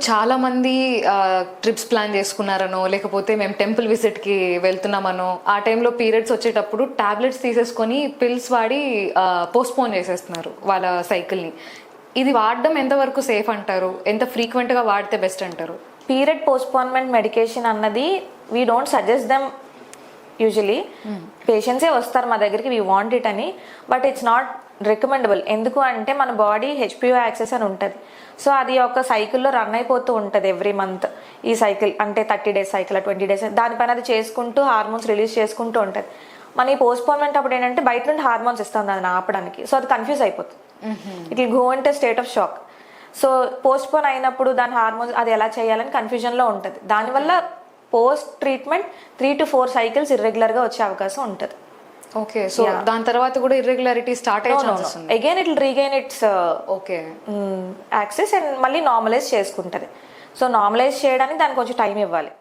చాలా మంది trips plan చేసుకున్నారనో లేకపోతే మేము టెంపుల్ విజిట్కి వెళ్తున్నామనో ఆ టైంలో పీరియడ్స్ వచ్చేటప్పుడు టాబ్లెట్స్ తీసేసుకొని పిల్స్ వాడి పోస్ట్పోన్ చేసేస్తున్నారు వాళ్ళ సైకిల్ని. ఇది వాడడం ఎంతవరకు సేఫ్ అంటారు? ఎంత ఫ్రీక్వెంట్గా వాడితే బెస్ట్ అంటారు? పీరియడ్ పోస్ట్పోన్మెంట్ మెడికేషన్ అన్నది we don't suggest them. Usually పేషెంట్సే వస్తారు మా దగ్గరికి, వీ వాంట్ ఇట్ అని, బట్ ఇట్స్ నాట్ రికమెండబుల్. ఎందుకు అంటే మన బాడీ హెచ్పిఓ యాక్సెస్ అని ఉంటుంది. సో అది ఒక సైకిల్లో రన్ అయిపోతూ ఉంటుంది ఎవ్రీ మంత్. ఈ సైకిల్ అంటే 30 days సైకిల్, 20 days, దానిపైన అది చేసుకుంటూ హార్మోన్స్ రిలీజ్ చేసుకుంటూ ఉంటుంది. మన ఈ పోస్ట్పోన్మెంట్ అప్పుడు ఏంటంటే బయట నుండి హార్మోన్స్ ఇస్తాం దాన్ని ఆపడానికి. సో అది కన్ఫ్యూజ్ అయిపోతుంది. ఇట్ విల్ గో ఇంటే state of shock. So postpone అయినప్పుడు దాని హార్మోన్స్ అది ఎలా చేయాలని కన్ఫ్యూజన్లో ఉంటుంది. దానివల్ల పోస్ట్ ట్రీట్మెంట్ 3 to 4 cycles ఇర్రెగ్యులర్గా వచ్చే అవకాశం ఉంటుంది. ఓకే, సో దాని తర్వాత కూడా ఇర్రెగ్యులారిటీ స్టార్ట్ అయ్యే ఛాన్సెస్ ఉన్నాయి. Again it will regain it's okay access and మళ్ళీ నార్మలైజ్ చేసుకుంటుంది. సో నార్మలైజ్ చేయడానికి దానికి కొంచెం టైం ఇవ్వాలి.